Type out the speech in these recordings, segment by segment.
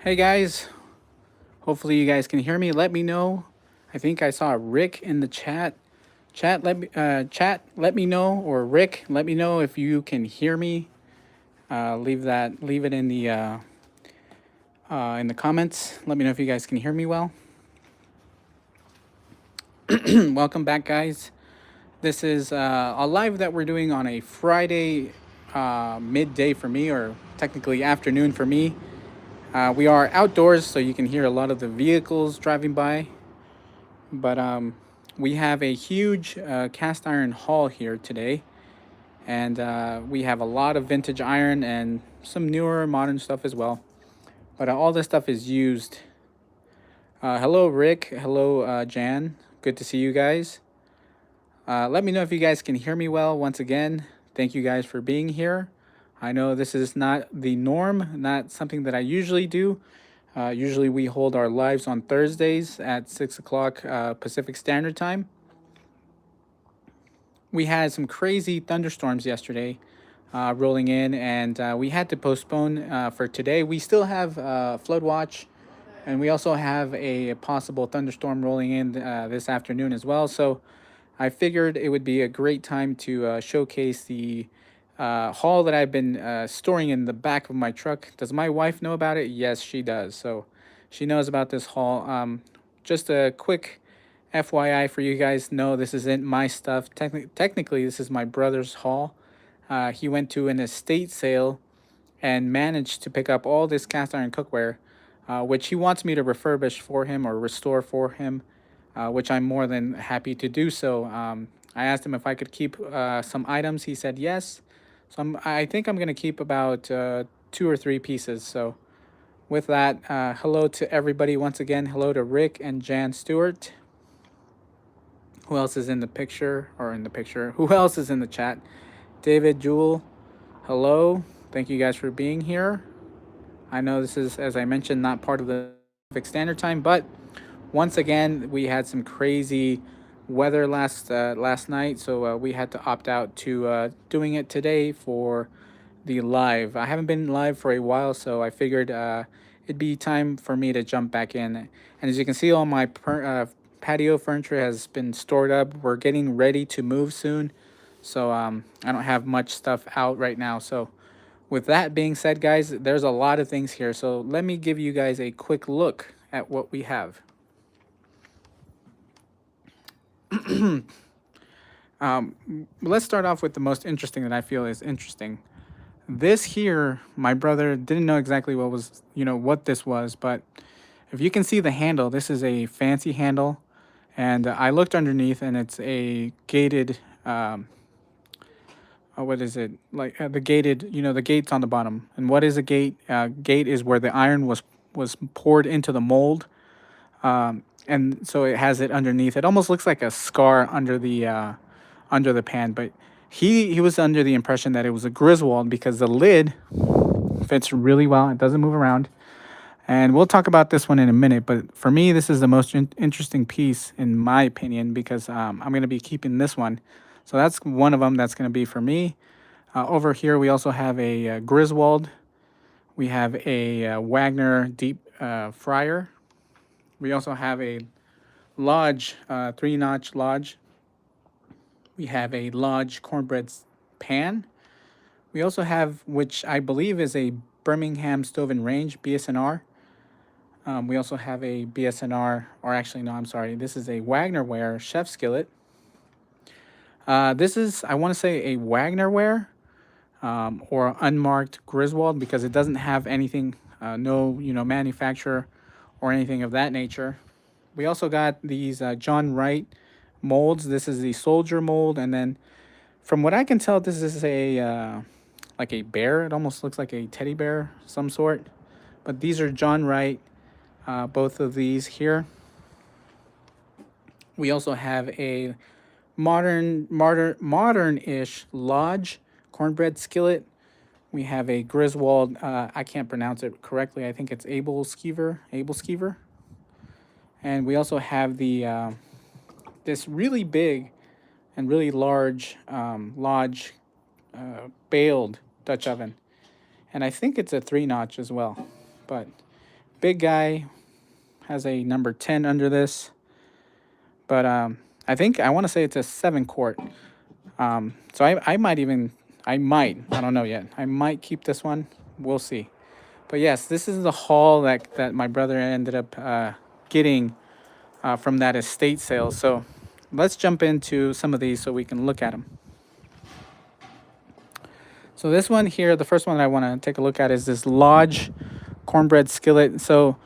Hey guys, hopefully you guys can hear me. Let me know. I think I saw Rick in the chat. Chat, let me know, or Rick, let me know if you can hear me. Leave it in the comments. Let me know if you guys can hear me well. Welcome back, guys. This is a live that we're doing on a Friday midday for me, or technically afternoon for me. We are outdoors, so you can hear a lot of the vehicles driving by. But we have a huge cast iron haul here today, and we have a lot of vintage iron and some newer modern stuff as well. But all this stuff is used. Hello, Rick. Hello, Jan. Good to see you guys. Let me know if you guys can hear me well. Once again, thank you guys for being here. I know this is not the norm, not something that I usually do. Usually we hold our lives on Thursdays at 6 o'clock Pacific Standard Time. We had some crazy thunderstorms yesterday rolling in, and we had to postpone for today. We still have flood watch, and we also have a possible thunderstorm rolling in this afternoon as well. So I figured it would be a great time to showcase the haul that I've been storing in the back of my truck. Does my wife know about it? Yes, she does. So she knows about this haul. Just a quick FYI for you guys, know this isn't my stuff. Technically, this is my brother's haul. He went to an estate sale and managed to pick up all this cast iron cookware, which he wants me to refurbish for him or restore for him, which I'm more than happy to do so. I asked him if I could keep some items. He said yes. So I think I'm going to keep about 2 or 3 pieces. So with that, hello to everybody once again. Hello to Rick and Jan Stewart. Who else is in the picture Who else is in the chat? David, Jewel, hello. Thank you guys for being here. I know this is, as I mentioned, not part of the Pacific Standard Time, but once again, we had some crazy weather last night, so we had to opt out to doing it today for the live. I haven't been live for a while, so I figured it'd be time for me to jump back in. And as you can see, all my patio furniture has been stored up. We're getting ready to move soon, so I don't have much stuff out right now. So with that being said, guys, there's a lot of things here. So let me give you guys a quick look at what we have. Let's start off with the most interesting that I feel is interesting. This here, my brother didn't know exactly what this was, but if you can see the handle, this is a fancy handle, and I looked underneath, and it's a gated. What is it like? The gated, the gates on the bottom. And what is a gate? Gate is where the iron was poured into the mold, and so it has it underneath. It almost looks like a scar under the pan, but he was under the impression that it was a Griswold because the lid fits really well. It doesn't move around. And we'll talk about this one in a minute, but for me, this is the most interesting piece, in my opinion, because I'm going to be keeping this one. So that's one of them that's going to be for me. Over here, we also have a Griswold. We have a Wagner deep fryer. We also have a Lodge, 3-notch Lodge. We have a Lodge cornbread pan. We also have, which I believe is a Birmingham Stove and Range, BSNR. We also have a BSNR, or actually, no, I'm sorry. This is a Wagnerware chef skillet. This is, I want to say, a Wagnerware or unmarked Griswold because it doesn't have anything, no, manufacturer or anything of that nature. We also got these John Wright molds. This is the soldier mold, and then from what I can tell, this is a like a bear. It almost looks like a teddy bear of some sort. But these are John Wright, both of these here. We also have a modern-ish Lodge cornbread skillet. We have a Griswold. I can't pronounce it correctly. I think it's Abel Skeever. And we also have the this really big and really large Lodge baled Dutch oven. And I think it's a 3-notch as well. But Big guy has a number 10 under this, but I think I want to say it's a 7 quart. So I might even, I don't know yet. I might keep this one. We'll see. But yes, this is the haul that my brother ended up getting from that estate sale. So let's jump into some of these so we can look at them. So this one here, the first one that I want to take a look at is this Lodge cornbread skillet. So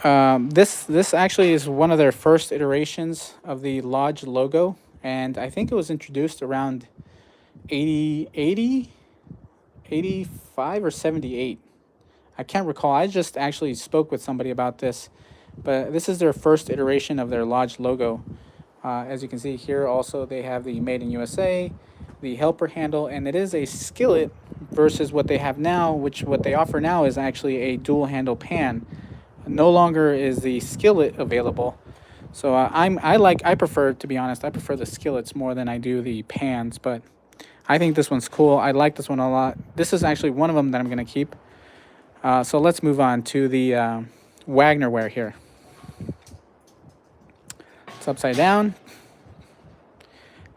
this actually is one of their first iterations of the Lodge logo, and I think it was introduced around 85 or 78. I can't recall. I just actually spoke with somebody about this, but this is their first iteration of their Lodge logo. As you can see here, also they have the Made in USA, the helper handle, and it is a skillet versus what they have now, which what they offer now is actually a dual handle pan. No longer is the skillet available. So I prefer, to be honest, I prefer the skillets more than I do the pans, but I think this one's cool. I like this one a lot. This is actually one of them that I'm going to keep. So let's move on to the Wagnerware here. It's upside down.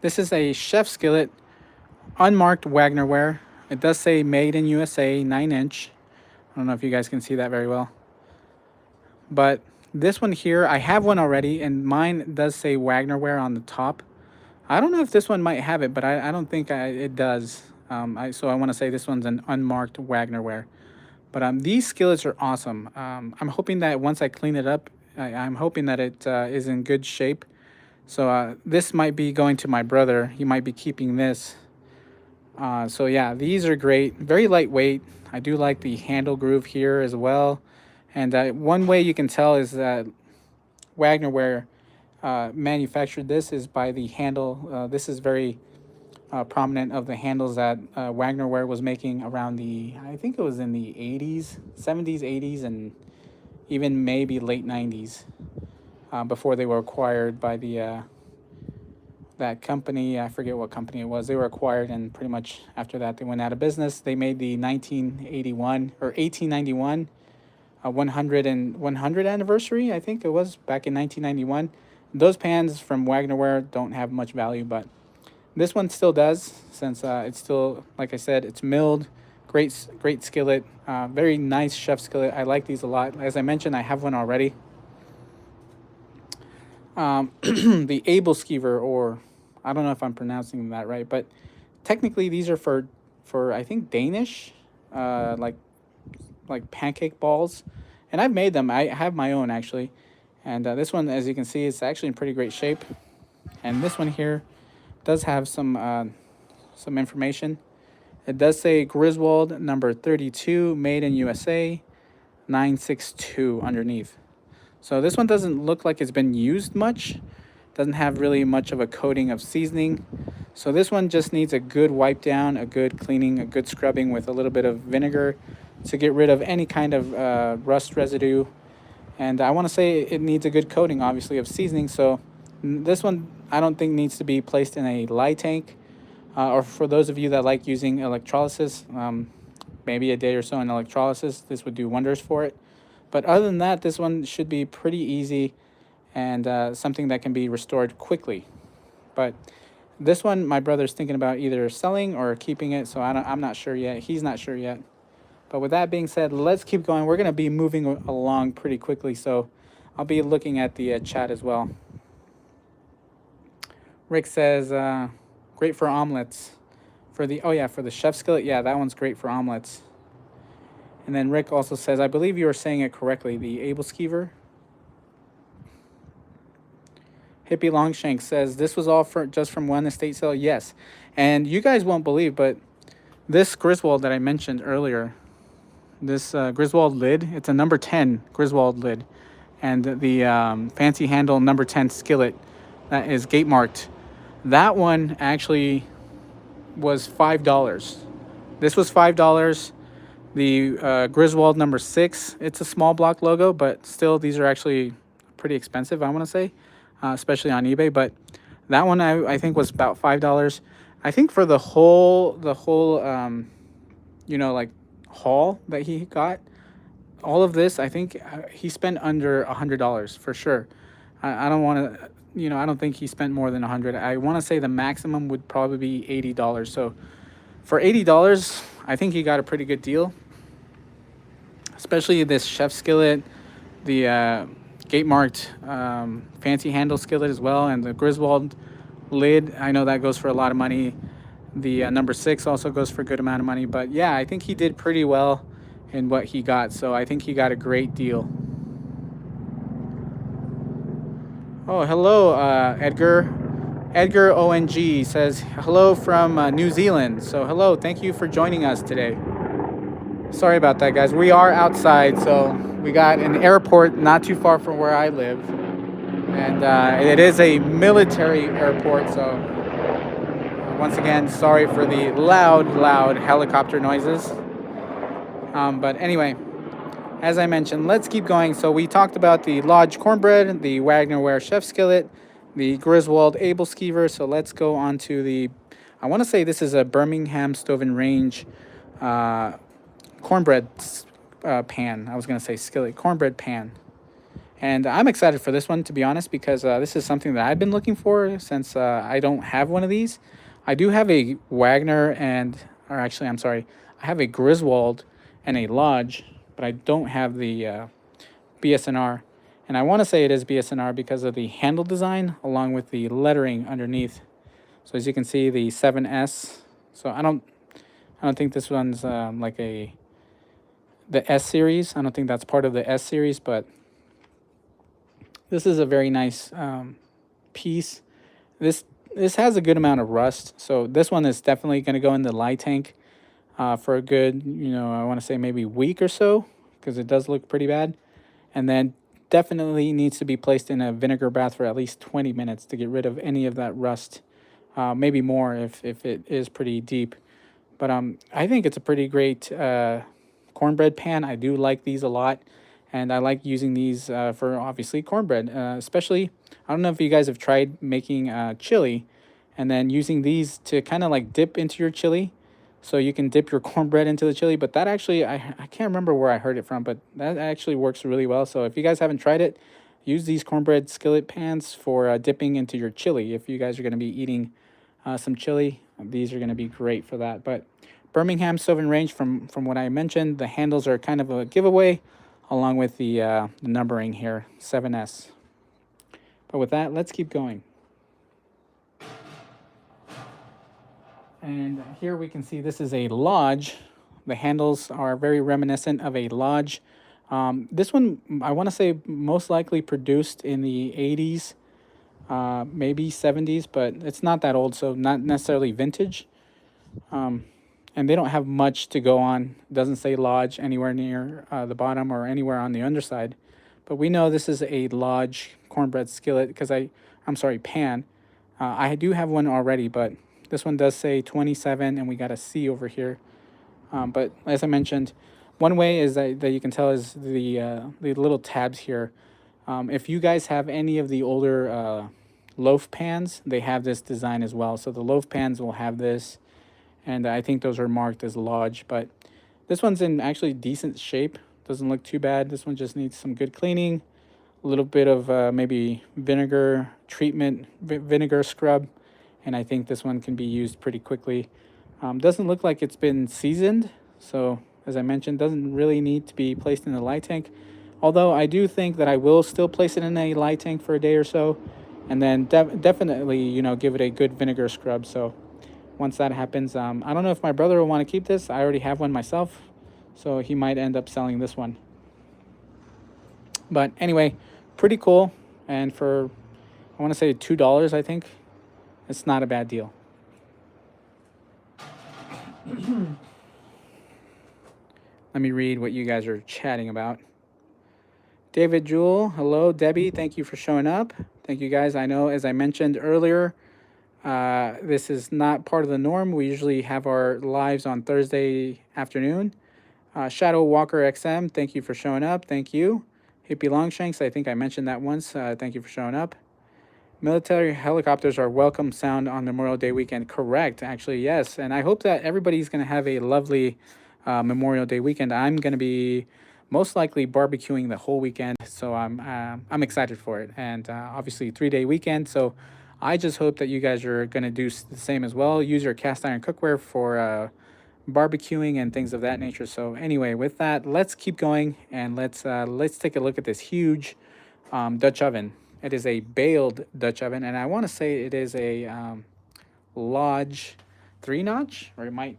This is a chef skillet, unmarked Wagnerware. It does say Made in USA, 9-inch. I don't know if you guys can see that very well. But this one here, I have one already, and mine does say Wagnerware on the top. I don't know if this one might have it, but I don't think it does. So I want to say this one's an unmarked Wagnerware. But these skillets are awesome. I'm hoping that once I clean it up, I'm hoping that it is in good shape. So this might be going to my brother. He might be keeping this. So yeah, these are great. Very lightweight. I do like the handle groove here as well. And one way you can tell is that Wagnerware manufactured this is by the handle. This is very prominent of the handles that Wagnerware was making around I think it was in the 80s, 70s, 80s, and even maybe late 90s before they were acquired by that company. I forget what company it was. They were acquired, and pretty much after that they went out of business. They made the 1981 or 1891 100 anniversary, I think it was, back in 1991. Those pans from Wagnerware don't have much value, but this one still does, since it's still, like I said, it's milled. Great skillet. Very nice chef skillet. I like these a lot. As I mentioned, I have one already. The Able Skeever, or I don't know if I'm pronouncing that right, but technically these are for I think Danish, like pancake balls, and I've made them. I have my own actually, and this one, as you can see, is actually in pretty great shape. And this one here does have some information. It does say Griswold number 32, Made in USA, 962 underneath. So this one doesn't look like it's been used much. Doesn't have really much of a coating of seasoning. So this one just needs a good wipe down, a good cleaning, a good scrubbing with a little bit of vinegar to get rid of any kind of rust residue. And I want to say it needs a good coating, obviously, of seasoning. So this one I don't think needs to be placed in a lye tank. Or for those of you that like using electrolysis, maybe a day or so in electrolysis, this would do wonders for it. But other than that, this one should be pretty easy and something that can be restored quickly. But this one, my brother's thinking about either selling or keeping it, so I'm not sure yet. He's not sure yet. But with that being said, let's keep going. We're going to be moving along pretty quickly, so I'll be looking at the chat as well. Rick says, great for omelets. For the chef skillet, yeah, that one's great for omelets. And then Rick also says, I believe you were saying it correctly, the Able Skeever. Hippie Longshank says, this was all just from one estate sale? Yes. And you guys won't believe, but this Griswold that I mentioned earlier, this Griswold lid, it's a number 10 Griswold lid. And the fancy handle number 10 skillet that is gate marked, that one actually was $5. This was $5. The Griswold number 6, it's a small block logo, but still these are actually pretty expensive, I want to say, especially on eBay. But that one I think was about $5. I think for the whole like haul that he got, all of this, I think he spent under $100 for sure. I don't want to, I don't think he spent more than 100. I want to say the maximum would probably be $80. So for $80, I think he got a pretty good deal, especially this chef skillet, the gate marked fancy handle skillet as well, and the Griswold lid. I know that goes for a lot of money. The number 6 also goes for a good amount of money. But yeah, I think he did pretty well in what he got. So I think he got a great deal. Oh, hello, Edgar. Edgar ONG says hello from New Zealand. So hello, thank you for joining us today. Sorry about that, guys. We are outside, so we got an airport not too far from where I live. And it is a military airport, so once again, sorry for the loud helicopter noises. But anyway, as I mentioned, let's keep going. So we talked about the Lodge cornbread, the Wagner Ware chef skillet, the Griswold Able skeever. So let's go on to the, I want to say this is a Birmingham Stove and Range cornbread pan. I was going to say skillet, cornbread pan. And I'm excited for this one, to be honest, because this is something that I've been looking for since I don't have one of these. I do have a Wagner or actually, I'm sorry, I have a Griswold and a Lodge, but I don't have the BSNR. And I want to say it is BSNR because of the handle design along with the lettering underneath. So as you can see, the 7S. So I don't think this one's like the S series. I don't think that's part of the S series, but this is a very nice piece. This has a good amount of rust, so this one is definitely going to go in the lye tank for a good, I want to say maybe week or so, because it does look pretty bad. And then definitely needs to be placed in a vinegar bath for at least 20 minutes to get rid of any of that rust. Maybe more if it is pretty deep. But I think it's a pretty great cornbread pan. I do like these a lot. And I like using these for, obviously, cornbread. Especially, I don't know if you guys have tried making chili and then using these to kind of like dip into your chili. So you can dip your cornbread into the chili. But that actually, I can't remember where I heard it from, but that actually works really well. So if you guys haven't tried it, use these cornbread skillet pans for dipping into your chili. If you guys are going to be eating some chili, these are going to be great for that. But Birmingham Stove and Range, from what I mentioned, the handles are kind of a giveaway, along with the numbering here, 7S. But with that, let's keep going. And here we can see this is a Lodge. The handles are very reminiscent of a Lodge. This one, I want to say, most likely produced in the 80s, maybe 70s, but it's not that old, so not necessarily vintage. And they don't have much to go on. It doesn't say Lodge anywhere near the bottom or anywhere on the underside. But we know this is a Lodge cornbread skillet because I'm sorry, pan. I do have one already, but this one does say 27 and we got a C over here. But as I mentioned, one way is that you can tell is the little tabs here. If you guys have any of the older loaf pans, they have this design as well. So the loaf pans will have this. And I think those are marked as Lodge, but this one's in actually decent shape. Doesn't look too bad. This one just needs some good cleaning, a little bit of maybe vinegar treatment, vinegar scrub, and I think this one can be used pretty quickly. Doesn't look like it's been seasoned, so as I mentioned, doesn't really need to be placed in the lye tank. Although I do think that I will still place it in a lye tank for a day or so, and then definitely, give it a good vinegar scrub. So once that happens, I don't know if my brother will want to keep this. I already have one myself, so he might end up selling this one. But anyway, pretty cool. And for, I want to say $2, I think, it's not a bad deal. Let me read what you guys are chatting about. David Jewell, hello. Debbie, thank you for showing up. Thank you, guys. I know, as I mentioned earlier, this is not part of the norm. We usually have our lives on Thursday afternoon. Shadow Walker XM, thank you for showing up. Thank you. Hippie Longshanks, I think I mentioned that once. Thank you for showing up. Military helicopters are welcome sound on Memorial Day weekend. Correct, actually, yes. And I hope that everybody's going to have a lovely Memorial Day weekend. I'm going to be most likely barbecuing the whole weekend. So I'm excited for it, and obviously 3-day weekend. So I just hope that you guys are gonna do the same as well. Use your cast iron cookware for barbecuing and things of that nature. So anyway, with that, let's keep going and let's take a look at this huge Dutch oven. It is a baled Dutch oven, and I want to say it is a Lodge 3-notch, or it might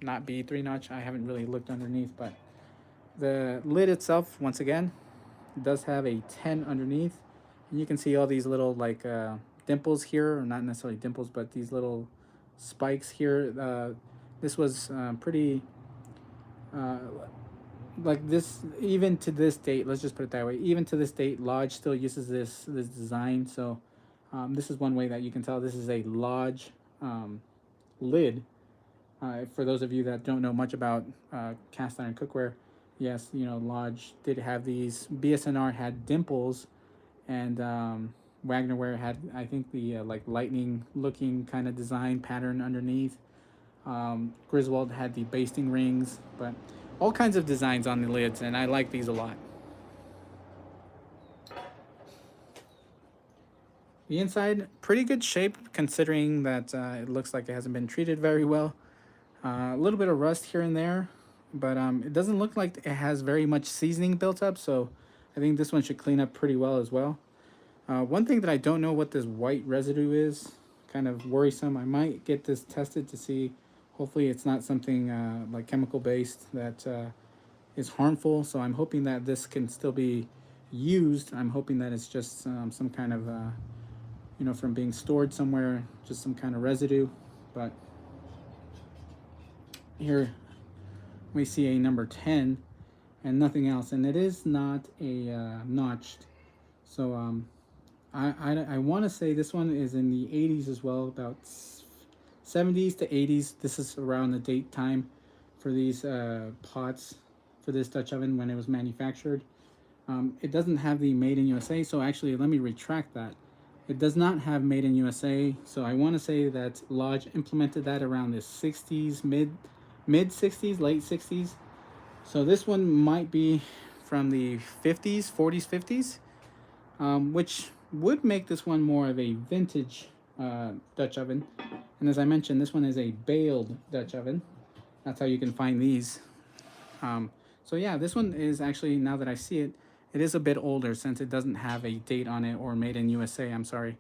not be 3-notch. I haven't really looked underneath, but the lid itself, once again, does have a 10 underneath. And you can see all these little like dimples here, or not necessarily dimples, but these little spikes here. This was pretty uh, like this, even to this date. Let's just put it that way. Even to this date, Lodge still uses this design. So this is one way that you can tell this is a Lodge lid. For those of you that don't know much about cast iron cookware, yes, you know, Lodge did have these. BSNR had dimples, and Wagnerware had, I think, the like lightning looking kind of design pattern underneath. Griswold had the basting rings, but all kinds of designs on the lids, and I like these a lot. The inside, pretty good shape considering that it looks like it hasn't been treated very well. A little bit of rust here and there, but it doesn't look like it has very much seasoning built up, so I think this one should clean up pretty well as well. One thing that I don't know what this white residue is, kind of worrisome. I might get this tested to see. Hopefully it's not something like chemical based that is harmful, so I'm hoping that this can still be used. I'm hoping that it's just some kind of, you know, from being stored somewhere, just some kind of residue. But here we see a number 10 and nothing else, and it is not a notched. So I want to say this one is in the 80s as well, about 70s to 80s. This is around the date time for these pots, for this Dutch oven when it was manufactured. It doesn't have the made in USA, so actually let me retract that. It does not have made in USA, so I want to say that Lodge implemented that around the 60s, mid 60s, late 60s. So this one might be from the 50s, 40s, 50s, which would make this one more of a vintage Dutch oven. And as I mentioned, this one is a baled Dutch oven. That's how you can find these. So yeah, this one is actually, now that I see it, it is a bit older since it doesn't have a date on it, or made in USA. I'm sorry,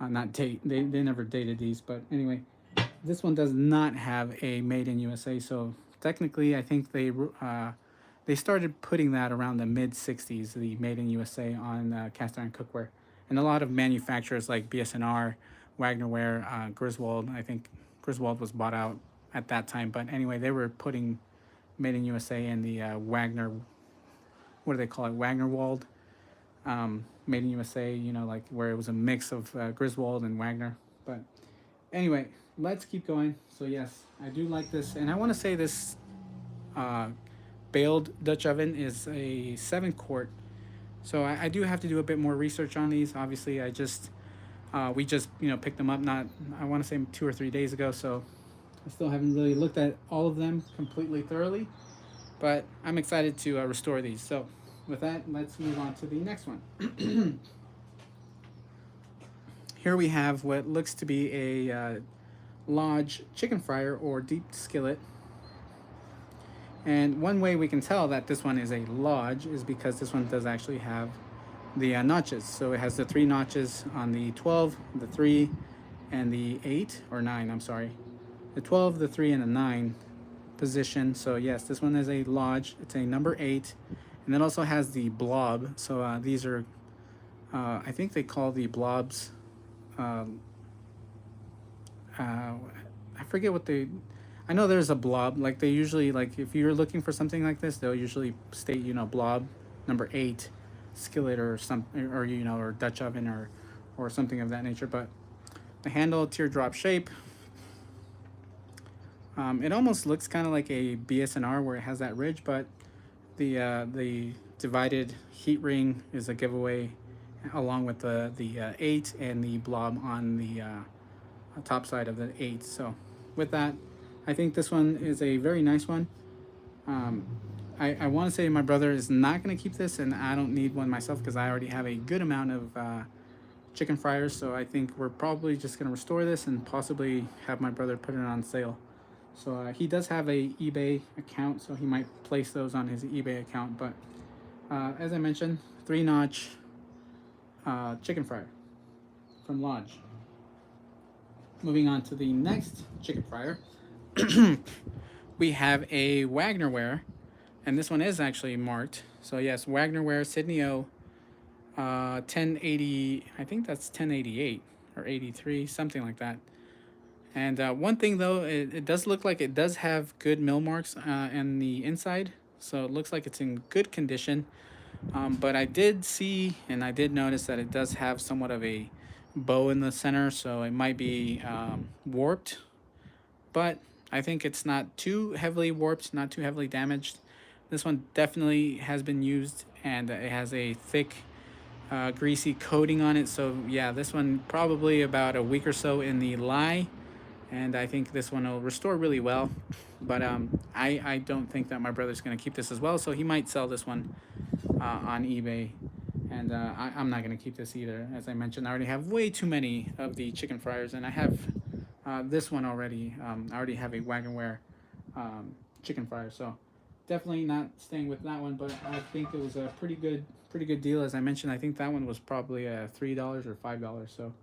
not date. They never dated these, but anyway, this one does not have a made in USA. So technically, I think they started putting that around the mid 60s, the made in USA on cast iron cookware, and a lot of manufacturers like BSNR, Wagnerware, Griswold. I think Griswold was bought out at that time, but anyway, they were putting made in USA in the Wagner, what do they call it, Wagnerwald, made in USA, you know, like where it was a mix of Griswold and Wagner. But anyway, let's keep going. So yes, I do like this, and I want to say this baled Dutch oven is a 7-quart. So I do have to do a bit more research on these. Obviously, we just, you know, picked them up, not, I want to say 2 or 3 days ago, so I still haven't really looked at all of them completely thoroughly, but I'm excited to restore these. So with that, let's move on to the next one. Here we have what looks to be a Lodge chicken fryer or deep skillet. And one way we can tell that this one is a Lodge is because this one does actually have the notches. So it has the 3 notches on the 12, the 3, and the 8 or 9. I'm sorry, the 12, the 3, and the 9 position. So yes, this one is a Lodge. It's a number 8, and it also has the blob. So these are, I think they call the blobs. I forget what they. I know there's a blob. Like they usually, like if you're looking for something like this, they'll usually state, you know, blob number 8 skillet or something, or you know, or Dutch oven or something of that nature. But the handle, teardrop shape. It almost looks kind of like a BSNR where it has that ridge, but the divided heat ring is a giveaway, along with the 8 and the blob on the top side of the 8. So with that, I think this one is a very nice one. I want to say my brother is not going to keep this, and I don't need one myself because I already have a good amount of chicken fryers. So I think we're probably just going to restore this and possibly have my brother put it on sale. So he does have a eBay account, so he might place those on his eBay account. But as I mentioned, 3-notch chicken fryer from Lodge. Moving on to the next chicken fryer, we have a Wagnerware, and this one is actually marked. So yes, Wagnerware Sydney O, 1080. I think that's 1088 or 83, something like that. And one thing though, it does look like it does have good mill marks in the inside, so it looks like it's in good condition. But I did see and I did notice that it does have somewhat of a bow in the center, so it might be warped. But I think it's not too heavily warped, not too heavily damaged. This one definitely has been used, and it has a thick, greasy coating on it. So yeah, this one probably about a week or so in the lye, and I think this one will restore really well. But I don't think that my brother's going to keep this as well, so he might sell this one on eBay. And I'm not going to keep this either. As I mentioned, I already have way too many of the chicken fryers, and I have this one already. I already have a Wagnerware chicken fryer, so definitely not staying with that one. But I think it was a pretty good deal. As I mentioned, I think that one was probably $3 or $5, so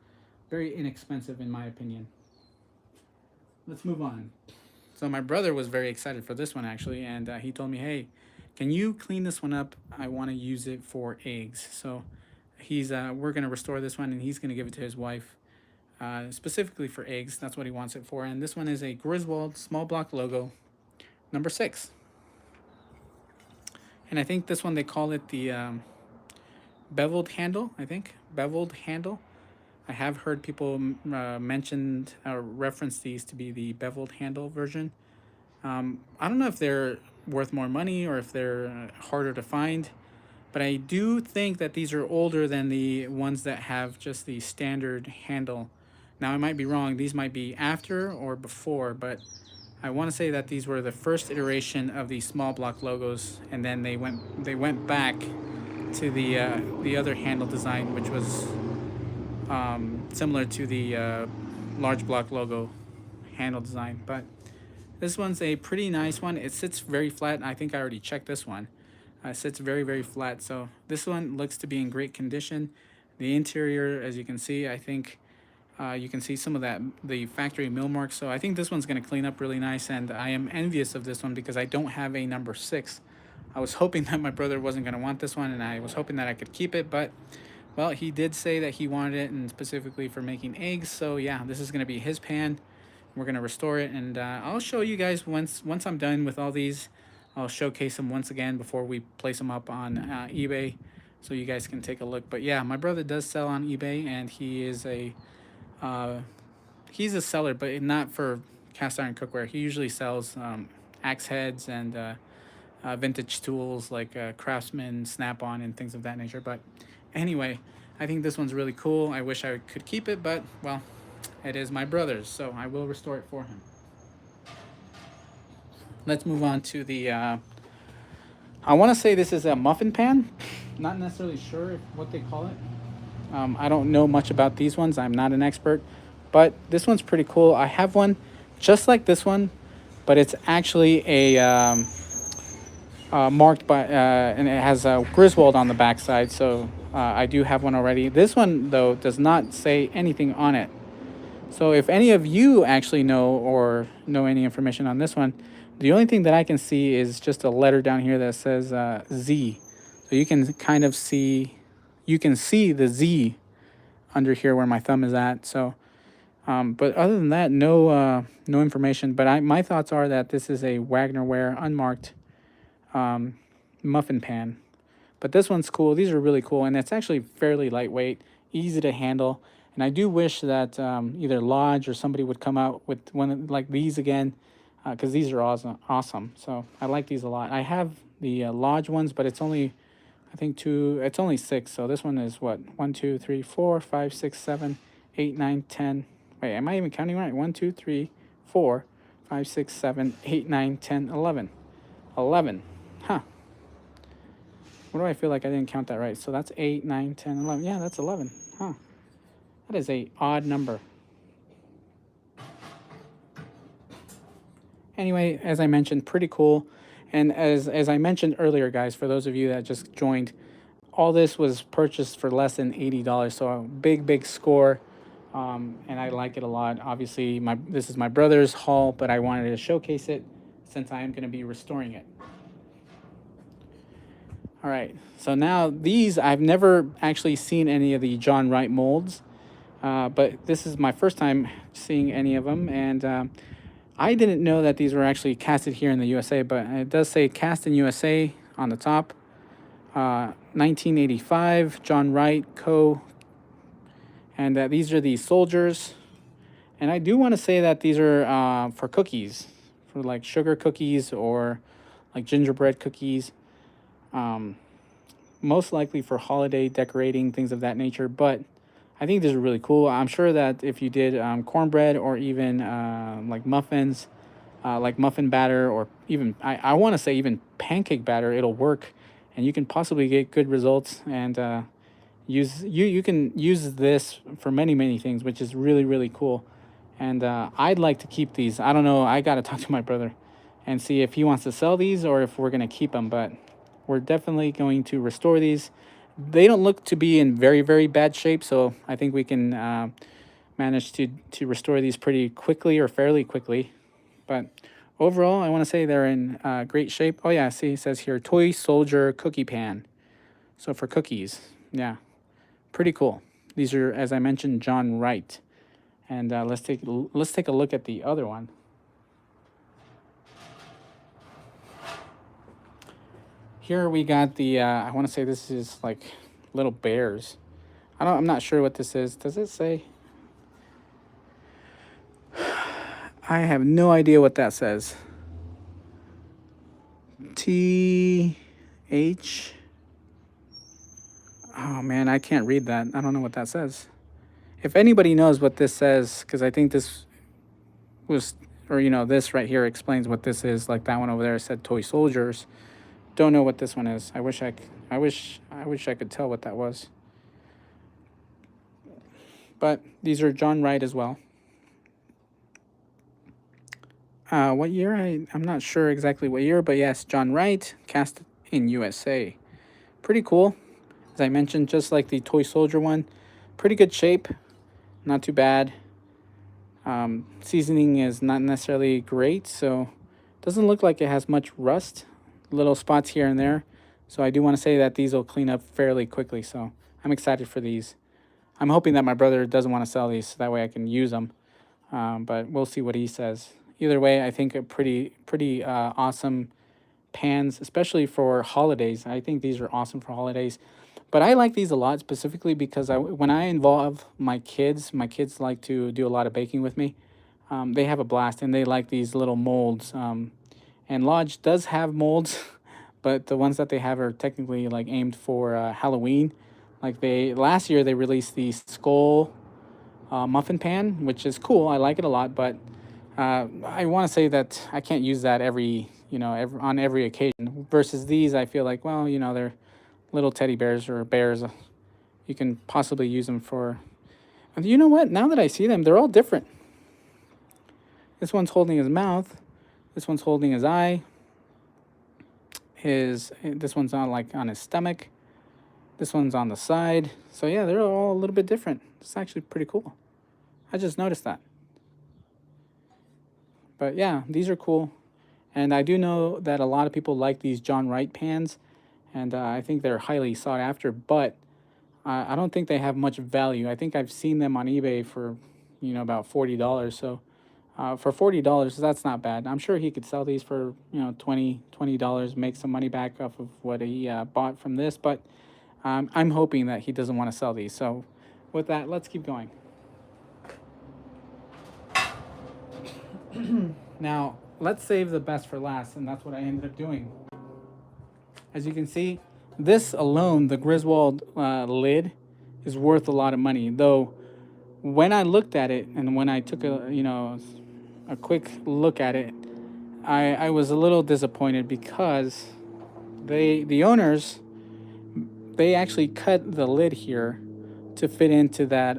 very inexpensive in my opinion. Let's move on. So my brother was very excited for this one actually, and he told me, "Hey, can you clean this one up? I want to use it for eggs." So we're gonna restore this one, and he's gonna give it to his wife, specifically for eggs. That's what he wants it for. And this one is a Griswold small block logo, number 6. And I think this one they call it the beveled handle. I think beveled handle. I have heard people mentioned or reference these to be the beveled handle version. I don't know if they're worth more money or if they're harder to find, but I do think that these are older than the ones that have just the standard handle. Now I might be wrong, these might be after or before, but I want to say that these were the first iteration of the small block logos, and then they went back to the other handle design, which was similar to the large block logo handle design. But this one's a pretty nice one. It sits very flat. I think I already checked this one. It sits very flat. So this one looks to be in great condition. The interior, as you can see, I think you can see some of the factory mill marks. So I think this one's going to clean up really nice, and I am envious of this one because I don't have a number 6. I was hoping that my brother wasn't going to want this one, and I was hoping that I could keep it, but well, he did say that he wanted it, and specifically for making eggs. So yeah, this is going to be his pan. We're going to restore it, and I'll show you guys once I'm done with all these. I'll showcase them once again before we place them up on eBay, so you guys can take a look. But yeah, my brother does sell on eBay, and he's a seller, but not for cast iron cookware. He usually sells axe heads and vintage tools like Craftsman, Snap-on, and things of that nature. But anyway, I think this one's really cool. I wish I could keep it, but well, it is my brother's, so I will restore it for him. Let's move on to the I want to say this is a muffin pan. Not necessarily sure what they call it. I don't know much about these ones. I'm not an expert, but this one's pretty cool. I have one just like this one, but it's actually a marked by and it has a Griswold on the backside. So I do have one already. This one though does not say anything on it. So if any of you actually know any information on this one, the only thing that I can see is just a letter down here that says Z. So you can kind of see, the Z under here where my thumb is at. So, but other than that, no information. But my thoughts are that this is a Wagnerware unmarked muffin pan. But this one's cool. These are really cool, and it's actually fairly lightweight, easy to handle. And I do wish that either Lodge or somebody would come out with one like these again, because these are awesome. So I like these a lot. I have the Lodge ones, but it's only, I think it's only 6. So this one is what? 1, 2, 3, 4, 5, 6, 7, 8, 9, 10. Wait, am I even counting right? 1, 2, 3, 4, 5, 6, 7, 8, 9, 10, 11. 11. Huh. What do I feel like I didn't count that right? So that's 8, 9, 10, 11. Yeah, that's 11. Huh. That is a odd number. Anyway, as I mentioned, pretty cool. And as I mentioned earlier, guys, for those of you that just joined, all this was purchased for less than $80. So a big score. And I like it a lot. Obviously, this is my brother's haul, but I wanted to showcase it since I am going to be restoring it. All right, so now these, I've never actually seen any of the John Wright molds, but this is my first time seeing any of them. And I didn't know that these were actually casted here in the USA, but it does say cast in USA on the top. 1985, John Wright Co. And these are the soldiers. And I do want to say that these are for cookies, for like sugar cookies or like gingerbread cookies. Most likely for holiday decorating, things of that nature. But I think these are really cool. I'm sure that if you did cornbread or even like muffins, like muffin batter, or even I want to say even pancake batter, it'll work, and you can possibly get good results. And you can use this for many things, which is really cool. And I'd like to keep these. I don't know. I got to talk to my brother and see if he wants to sell these or if we're going to keep them. But we're definitely going to restore these. They don't look to be in very bad shape, so I think we can manage to restore these pretty quickly or fairly quickly. But overall, I want to say they're in great shape. Oh yeah, see, it says here, Toy Soldier Cookie Pan. So for cookies, yeah, pretty cool. These are, as I mentioned, John Wright. And let's take a look at the other one. Here we got the, I want to say this is like little bears. I'm not sure what this is. Does it say? I have no idea what that says. TH. Oh man, I can't read that. I don't know what that says. If anybody knows what this says, because I think this was, or this right here explains what this is. Like that one over there said Toy Soldiers. Don't know what this one is. I wish I could tell what that was. But these are John Wright as well. What year? I'm not sure exactly what year, but yes, John Wright, cast in USA. Pretty cool. As I mentioned, just like the Toy Soldier one, pretty good shape, not too bad. Seasoning is not necessarily great, so doesn't look like it has much rust. Little spots here and there. So I do want to say that these will clean up fairly quickly, so I'm excited for these. I'm hoping that my brother doesn't want to sell these, so that way I can use them. But we'll see what he says. Either way, I think a pretty awesome pans, especially for holidays. I think these are awesome for holidays. But I like these a lot specifically because when I involve my kids like to do a lot of baking with me. They have a blast, and they like these little molds. And Lodge does have molds, but the ones that they have are technically like aimed for Halloween. Like last year they released the skull muffin pan, which is cool. I like it a lot, but I want to say that I can't use that on every occasion. Versus these, I feel like, well, they're little teddy bears or bears. You can possibly use them for. And you know what? Now that I see them, they're all different. This one's holding his mouth. This one's holding his eye. This one's on his stomach. This one's on the side. So yeah, they're all a little bit different. It's actually pretty cool. I just noticed that. But yeah, these are cool. And I do know that a lot of people like these John Wright pans. And I think they're highly sought after. But I don't think they have much value. I think I've seen them on eBay for, about $40. So for $40, that's not bad. I'm sure he could sell these for, $20, make some money back off of what he bought from this. But I'm hoping that he doesn't want to sell these. So with that, let's keep going. Now, let's save the best for last, and that's what I ended up doing. As you can see, this alone, the Griswold lid, is worth a lot of money. Though, when I looked at it, and when I took a quick look at it, I was a little disappointed because the owners, they actually cut the lid here to fit into that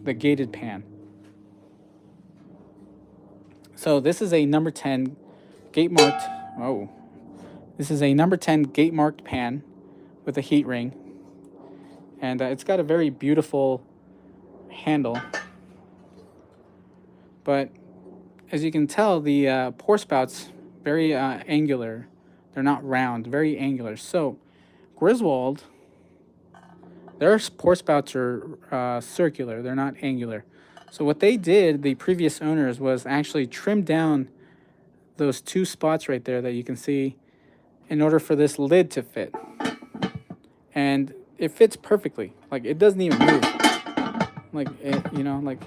the gated pan. So this is a number 10 gate marked. Oh, this is a number 10 gate marked pan with a heat ring, and it's got a very beautiful handle. But as you can tell, the pour spouts very angular. They're not round, very angular. So Griswold, their pour spouts are circular. They're not angular. So what they did, the previous owners, was actually trim down those two spots right there that you can see in order for this lid to fit. And it fits perfectly. Like, it doesn't even move. Like,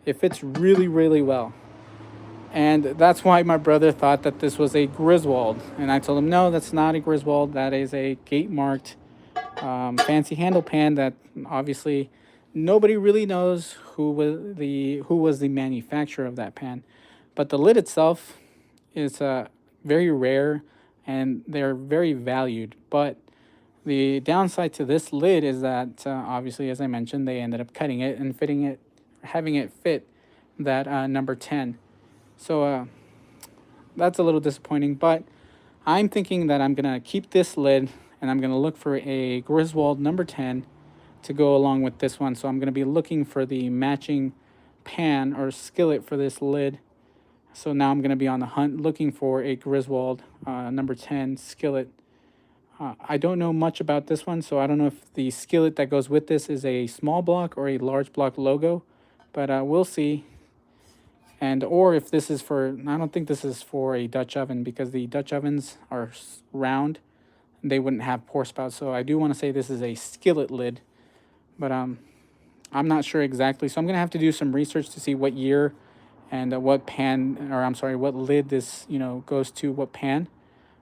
it fits really, really well. And that's why my brother thought that this was a Griswold. And I told him, no, that's not a Griswold. That is a gate marked fancy handle pan that obviously nobody really knows who was the manufacturer of that pan. But the lid itself is very rare and they're very valued. But the downside to this lid is that obviously, as I mentioned, they ended up cutting it and having it fit that number 10. So that's a little disappointing, but I'm thinking that I'm going to keep this lid and I'm going to look for a Griswold number 10 to go along with this one. So I'm going to be looking for the matching pan or skillet for this lid. So now I'm going to be on the hunt looking for a Griswold number 10 skillet. I don't know much about this one, so I don't know if the skillet that goes with this is a small block or a large block logo, but we'll see. And or if this is for, I don't think this is for a Dutch oven because the Dutch ovens are round. They wouldn't have pour spouts. So I do want to say this is a skillet lid, but I'm not sure exactly. So I'm going to have to do some research to see what year and what pan, or I'm sorry, what lid this, goes to what pan.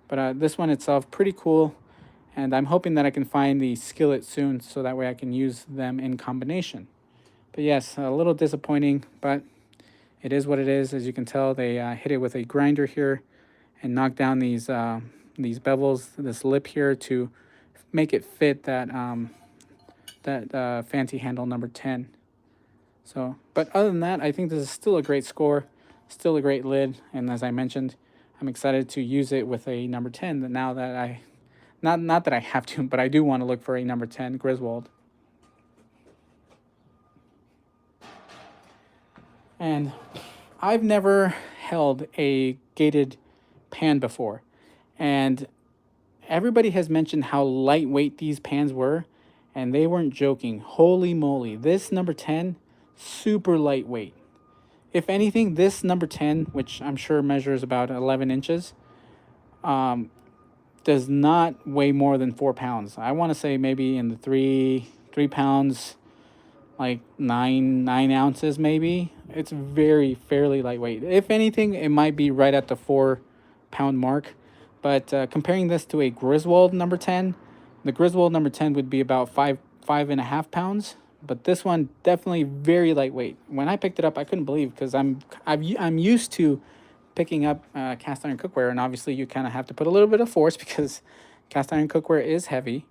But this one itself, pretty cool. And I'm hoping that I can find the skillet soon so that way I can use them in combination. But yes, a little disappointing, but it is what it is. As you can tell, they hit it with a grinder here and knocked down these bevels, this lip here to make it fit that fancy handle number 10. So, but other than that, I think this is still a great score, still a great lid. And as I mentioned, I'm excited to use it with a number 10. That now that not that I have to, but I do want to look for a number 10 Griswold. And I've never held a gated pan before. And everybody has mentioned how lightweight these pans were. And they weren't joking. Holy moly. This number 10, super lightweight. If anything, this number 10, which I'm sure measures about 11 inches, does not weigh more than 4 pounds. I want to say maybe in the 3 pounds, like 9 ounces maybe. It's fairly lightweight. If anything, it might be right at the 4-pound mark. But comparing this to a Griswold number 10, the Griswold number 10 would be about 5.5 pounds. But this one definitely very lightweight. When I picked it up, I couldn't believe because I'm used to picking up cast iron cookware, and obviously you kind of have to put a little bit of force because cast iron cookware is heavy.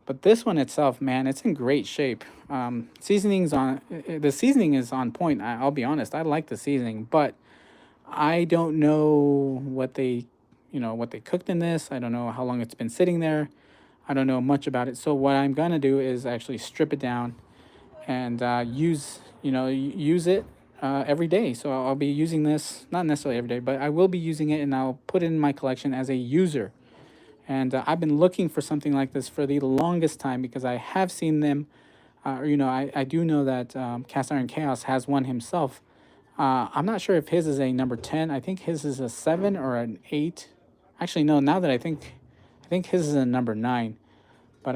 But this one itself, man, it's in great shape. The seasoning is on point. I'll be honest, I like the seasoning, but I don't know what they cooked in this. I don't know how long it's been sitting there. I don't know much about it. So what I'm gonna do is actually strip it down and use it every day. So I'll be using this, not necessarily every day, but I will be using it and I'll put it in my collection as a user. And I've been looking for something like this for the longest time because I have seen them. I do know that Cast Iron Chaos has one himself. I'm not sure if his is a number 10. I think his is a 7 or an 8. Actually, no, now that I think his is a number 9. But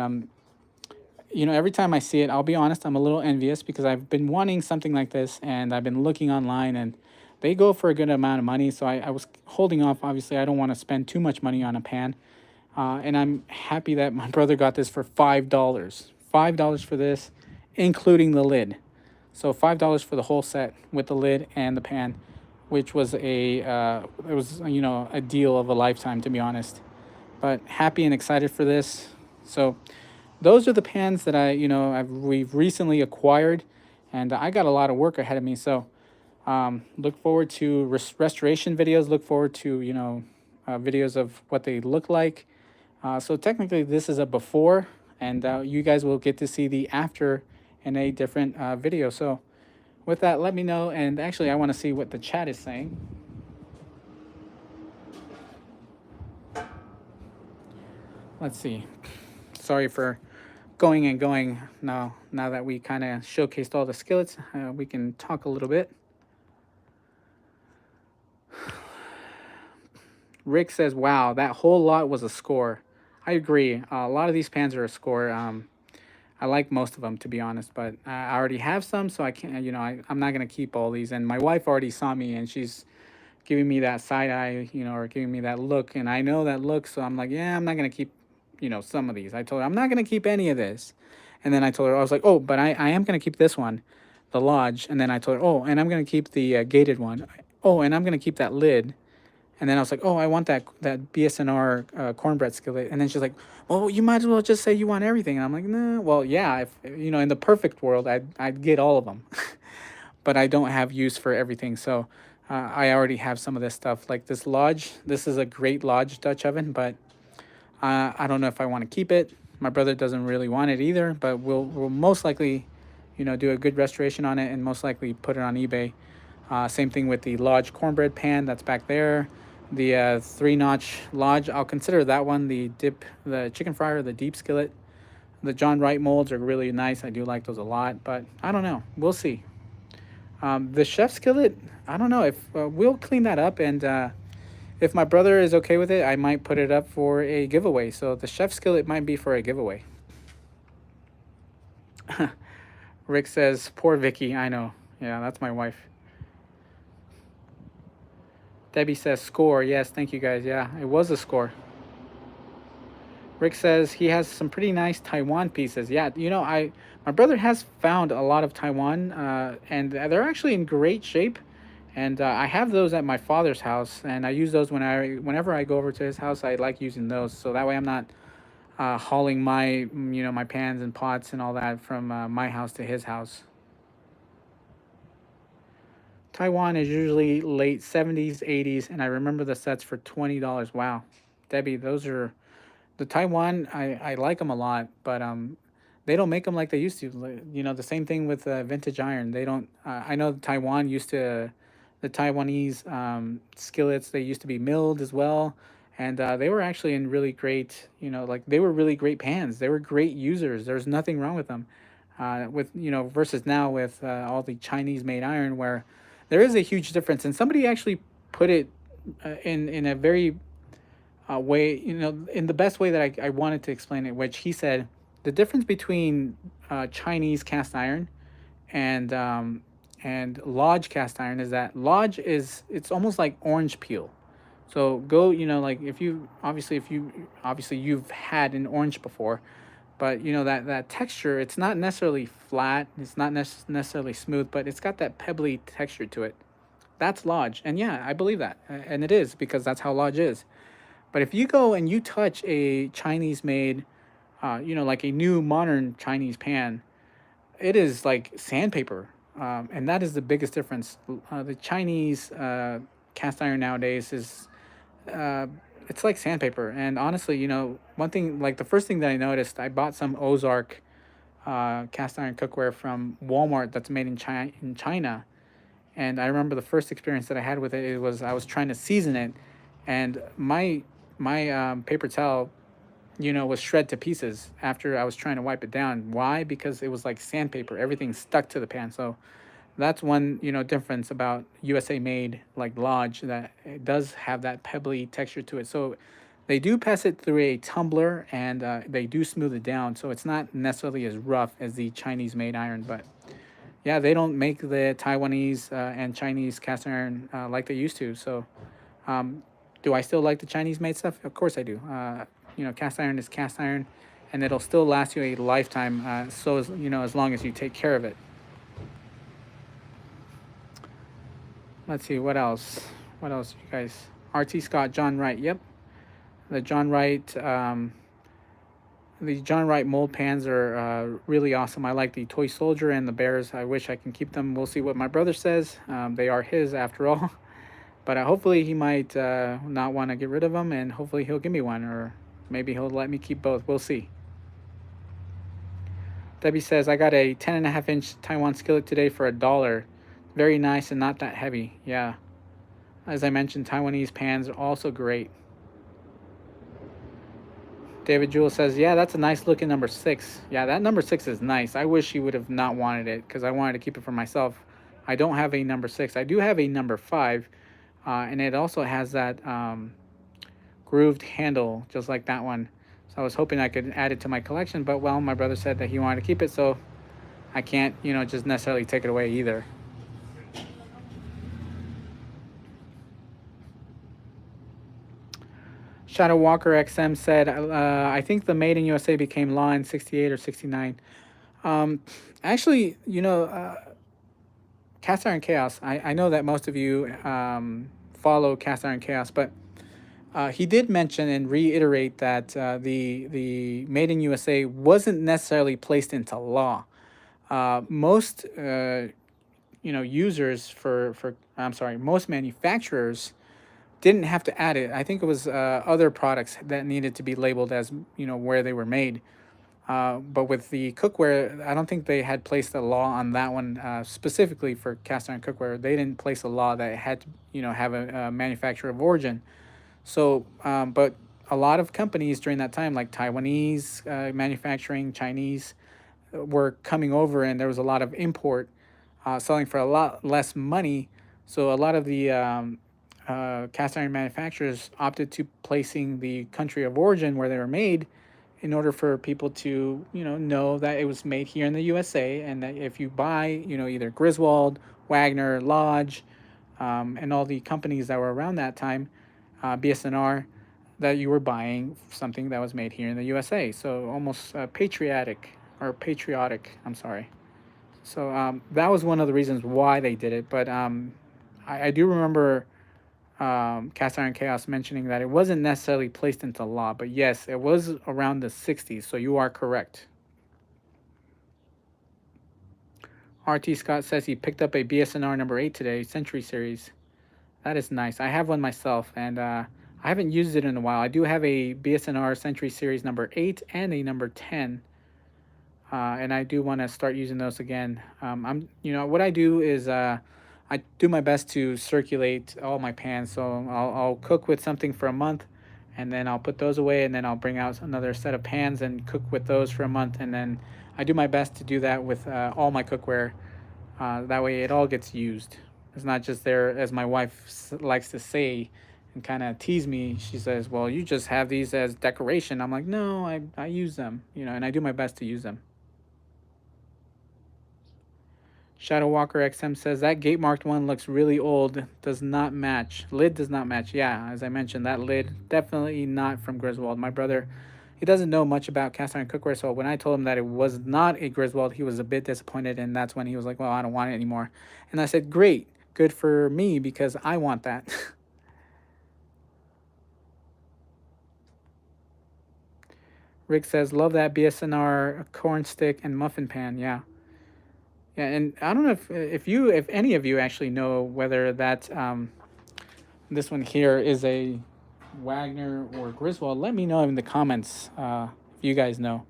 every time I see it, I'll be honest, I'm a little envious because I've been wanting something like this and I've been looking online and they go for a good amount of money. So I was holding off. Obviously, I don't want to spend too much money on a pan. And I'm happy that my brother got this for $5. $5 for this, including the lid. So $5 for the whole set with the lid and the pan, which was a deal of a lifetime, to be honest. but happy and excited for this. So those are the pans that we've recently acquired, and I got a lot of work ahead of me. So look forward to restoration videos. Look forward to videos of what they look like. So technically, this is a before, and you guys will get to see the after in a different video. So with that, let me know. And actually, I want to see what the chat is saying. Let's see. Sorry for going and going. Now that we kind of showcased all the skillets, we can talk a little bit. Rick says, "Wow, that whole lot was a score." I agree. A lot of these pans are a score. I like most of them, to be honest, but I already have some, so I can't. I'm not gonna keep all these. And my wife already saw me, and she's giving me that side eye, or giving me that look, and I know that look, so I'm like, yeah, I'm not gonna keep, some of these. I told her I'm not gonna keep any of this, and then I told her I was like, oh, but I am gonna keep this one, the Lodge, and then I told her, oh, and I'm gonna keep the gated one. Oh, and I'm gonna keep that lid. And then I was like, oh, I want that BSNR cornbread skillet. And then she's like, well, you might as well just say you want everything. And I'm like, nah, well, yeah, if in the perfect world, I'd get all of them. But I don't have use for everything. So I already have some of this stuff. Like this Lodge, this is a great Lodge Dutch oven, but I don't know if I want to keep it. My brother doesn't really want it either, but we'll most likely, do a good restoration on it and most likely put it on eBay. Same thing with the Lodge cornbread pan that's back there. The 3-notch Lodge, I'll consider that one the chicken fryer, the deep skillet. The John Wright molds are really nice. I do like those a lot, but I don't know. We'll see. The chef skillet, I don't know if we'll clean that up, and if my brother is okay with it, I might put it up for a giveaway. So the chef skillet might be for a giveaway. Rick says, poor Vicky. I know. Yeah, that's my wife. Debbie says score. Yes, thank you guys. Yeah, it was a score. Rick says he has some pretty nice Taiwan pieces. Yeah, my brother has found a lot of Taiwan, and they're actually in great shape. And I have those at my father's house, and I use those whenever I go over to his house. I like using those, so that way I'm not hauling my pans and pots and all that from my house to his house. Taiwan is usually late 70s, 80s, and I remember the sets for $20. Wow. Debbie, those are the Taiwan. I like them a lot, but they don't make them like they used to. The same thing with vintage iron. They don't. I know Taiwan used to, the Taiwanese skillets. They used to be milled as well, and they were actually in really great. They were really great pans. They were great users. There's nothing wrong with them. Versus now with all the Chinese made iron, where there is a huge difference. And somebody actually put it in a very way, in the best way that I wanted to explain it, which he said the difference between Chinese cast iron and Lodge cast iron is that Lodge it's almost like orange peel. So go, like if you obviously you've had an orange before, but that texture, it's not necessarily flat, it's not necessarily smooth, but it's got that pebbly texture to it. That's Lodge, and yeah, I believe that, and it is because that's how Lodge is. But if you go and you touch a Chinese made, like a new modern Chinese pan, it is like sandpaper, and that is the biggest difference. The Chinese cast iron nowadays is it's like sandpaper. And honestly, one thing, like the first thing that I noticed, I bought some Ozark cast iron cookware from Walmart that's made in China. And I remember the first experience that I had with it, it was I was trying to season it, and my paper towel, was shred to pieces after I was trying to wipe it down. Why? Because it was like sandpaper. Everything stuck to the pan. So that's one difference about USA made like Lodge, that it does have that pebbly texture to it. So they do pass it through a tumbler, and they do smooth it down. So it's not necessarily as rough as the Chinese made iron, but yeah, they don't make the Taiwanese and Chinese cast iron like they used to. So do I still like the Chinese made stuff? Of course I do. Cast iron is cast iron, and it'll still last you a lifetime. So as long as you take care of it. Let's see what else. What else, you guys? RT Scott, John Wright. Yep. The John Wright mold pans are really awesome. I like the toy soldier and the bears. I wish I can keep them. We'll see what my brother says. They are his after all. But hopefully he might not want to get rid of them, and hopefully he'll give me one, or maybe he'll let me keep both. We'll see. Debbie says, I got a 10.5-inch Taiwan skillet today for $1. Very nice and not that heavy. Yeah. As I mentioned, Taiwanese pans are also great. David Jewell says, yeah, that's a nice looking number 6. Yeah, that number 6 is nice. I wish he would have not wanted it because I wanted to keep it for myself. I don't have a number 6. I do have a number 5, and it also has that grooved handle, just like that one. So I was hoping I could add it to my collection, but well, my brother said that he wanted to keep it, so I can't, just necessarily take it away either. Shadow Walker XM said, I think the Made in USA became law in 68 or 69. Actually, Cast Iron Chaos, I know that most of you follow Cast Iron Chaos, but he did mention and reiterate that the Made in USA wasn't necessarily placed into law. Most users most manufacturers didn't have to add it. I think it was other products that needed to be labeled as where they were made. But with the cookware, I don't think they had placed a law on that one specifically for cast iron cookware. They didn't place a law that it had to have a manufacturer of origin. So, but a lot of companies during that time, like Taiwanese manufacturing, Chinese, were coming over, and there was a lot of import selling for a lot less money. So a lot of the cast iron manufacturers opted to placing the country of origin where they were made in order for people to know that it was made here in the USA, and that if you buy either Griswold, Wagner, Lodge, and all the companies that were around that time, BSNR, that you were buying something that was made here in the USA. So almost patriotic. I'm sorry. So that was one of the reasons why they did it. But I do remember Cast Iron Chaos mentioning that it wasn't necessarily placed into law, but yes, it was around the 60s, so you are correct. RT Scott says he picked up a BSNR number 8 today, Century Series. That is nice. I have one myself, and I haven't used it in a while. I do have a BSNR Century Series number 8 and a number 10. And I do want to start using those again. What I do is I do my best to circulate all my pans. So I'll cook with something for a month, and then I'll put those away, and then I'll bring out another set of pans and cook with those for a month. And then I do my best to do that with all my cookware. That way it all gets used. It's not just there, as my wife likes to say and kind of tease me. She says, well, you just have these as decoration. I'm like, no, I use them, and I do my best to use them. Shadow Walker XM says that gate marked one looks really old. Does not match. Lid does not match. Yeah, as I mentioned, that lid definitely not from Griswold. My brother, he doesn't know much about cast iron cookware, so when I told him that it was not a Griswold, he was a bit disappointed, and that's when he was like, well, I don't want it anymore. And I said, great, good for me, because I want that. Rick says, love that BSNR corn stick and muffin pan. Yeah. Yeah, and I don't know if any of you actually know whether that this one here is a Wagner or Griswold. Let me know in the comments if you guys know.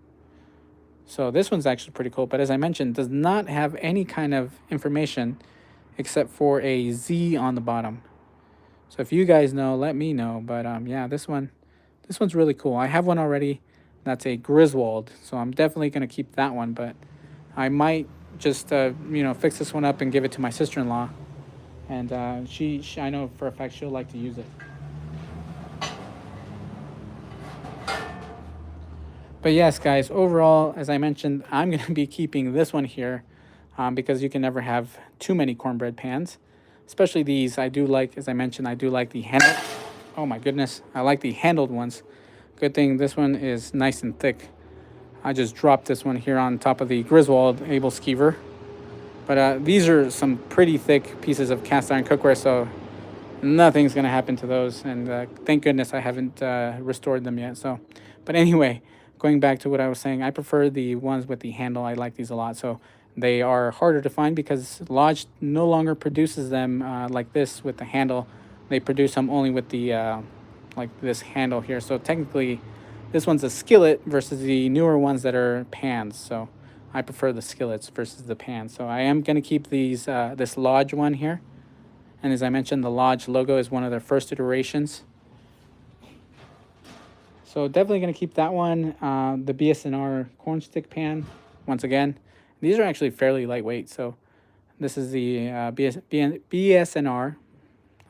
So this one's actually pretty cool, but as I mentioned, does not have any kind of information except for a Z on the bottom. So if you guys know, let me know. But yeah, this one's really cool. I have one already. That's a Griswold, so I'm definitely gonna keep that one. But I might just fix this one up and give it to my sister-in-law, and she I know for a fact she'll like to use it. But yes, guys, overall, as I mentioned, I'm going to be keeping this one here because you can never have too many cornbread pans, especially these. I do like, as I mentioned, I do like the handled. Oh my goodness, I like the handled ones. Good thing this one is nice and thick. I just dropped this one here on top of the Griswold Able Skeever. But these are some pretty thick pieces of cast iron cookware, so nothing's gonna happen to those. And thank goodness I haven't restored them yet. So, but anyway, going back to what I was saying, I prefer the ones with the handle. I like these a lot. So they are harder to find because Lodge no longer produces them like this with the handle. They produce them only with the like this handle here. So technically, this one's a skillet versus the newer ones that are pans. So I prefer the skillets versus the pans. So I am gonna keep these this Lodge one here. And as I mentioned, the Lodge logo is one of their first iterations. So definitely going to keep that one. The BSNR corn stick pan, once again. These are actually fairly lightweight. So this is the BSNR.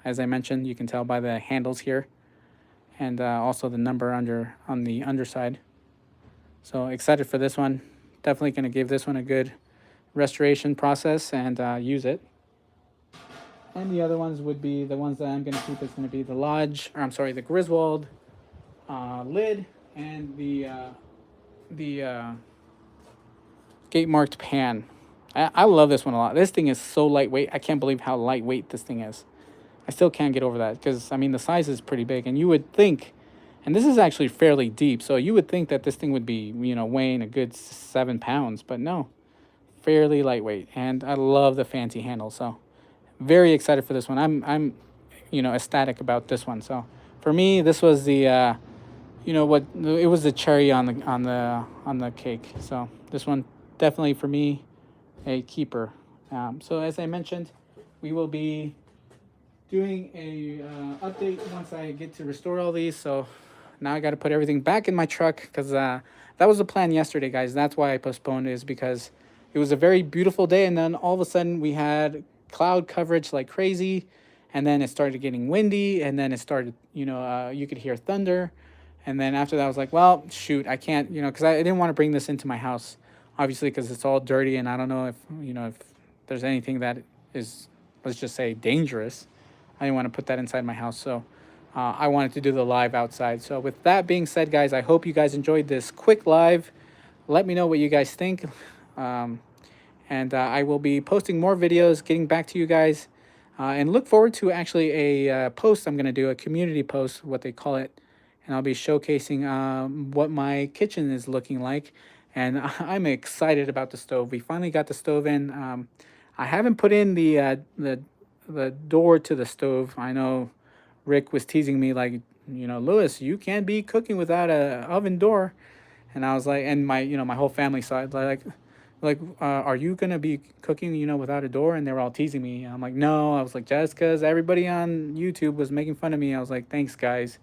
As I mentioned, you can tell by the handles here. And also the number on the underside. So excited for this one. Definitely going to give this one a good restoration process and use it. And the other ones would be the ones that I'm going to keep. It's going to be the Lodge, or I'm sorry, the Griswold lid and the gate marked pan. I love this one a lot. This thing is so lightweight. I can't believe how lightweight this thing is. I still can't get over that because, I mean, the size is pretty big. And you would think, and this is actually fairly deep, so you would think that this thing would be, you know, weighing a good 7 pounds. But no, fairly lightweight. And I love the fancy handle. So very excited for this one. I'm you know, ecstatic about this one. So for me, this was the you know what, it was the cherry on the cake. So this one definitely for me a keeper. So as I mentioned, we will be doing a update once I get to restore all these. So now I got to put everything back in my truck because that was the plan yesterday, guys. That's why I postponed, is because it was a very beautiful day, and then all of a sudden we had cloud coverage like crazy, and then it started getting windy, and then it started, you know, you could hear thunder. And then after that, I was like, well, shoot, I can't, you know, because I didn't want to bring this into my house, obviously, because it's all dirty, and I don't know if, you know, if there's anything that is, let's just say, dangerous. I didn't want to put that inside my house, so I wanted to do the live outside. So with that being said, guys, I hope you guys enjoyed this quick live. Let me know what you guys think. And I will be posting more videos, getting back to you guys. And look forward to actually a post I'm going to do, a community post, what they call it. And I'll be showcasing what my kitchen is looking like. And I'm excited about the stove. We finally got the stove in. I haven't put in the door to the stove. I know Rick was teasing me like, you know, Lewis, you can't be cooking without a oven door. And I was like, and my, you know, my whole family saw it, like, are you gonna be cooking, you know, without a door? And they were all teasing me. I'm like, no. I was like, just because everybody on YouTube was making fun of me. I was like, thanks, guys.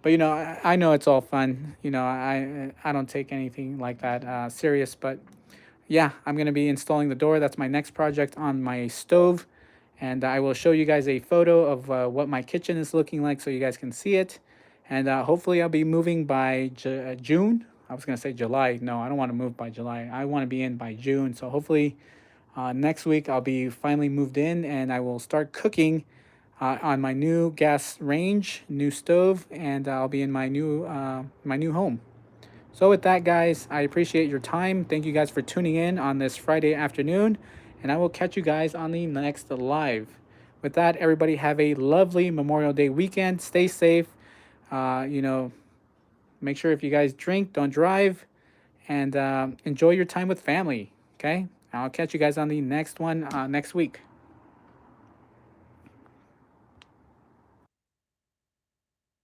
But you know, I know it's all fun. You know, I don't take anything like that serious. But yeah, I'm gonna be installing the door. That's my next project on my stove, and I will show you guys a photo of what my kitchen is looking like so you guys can see it. And hopefully I'll be moving by June. I was gonna say July. No, I don't want to move by July. I want to be in by June. So hopefully next week I'll be finally moved in, and I will start cooking on my new gas range, new stove, and I'll be in my new home. So with that, guys, I appreciate your time. Thank you guys for tuning in on this Friday afternoon, and I will catch you guys on the next live. With that, everybody have a lovely Memorial Day weekend. Stay safe. You know, make sure if you guys drink, don't drive, and enjoy your time with family. Okay? I'll catch you guys on the next one next week.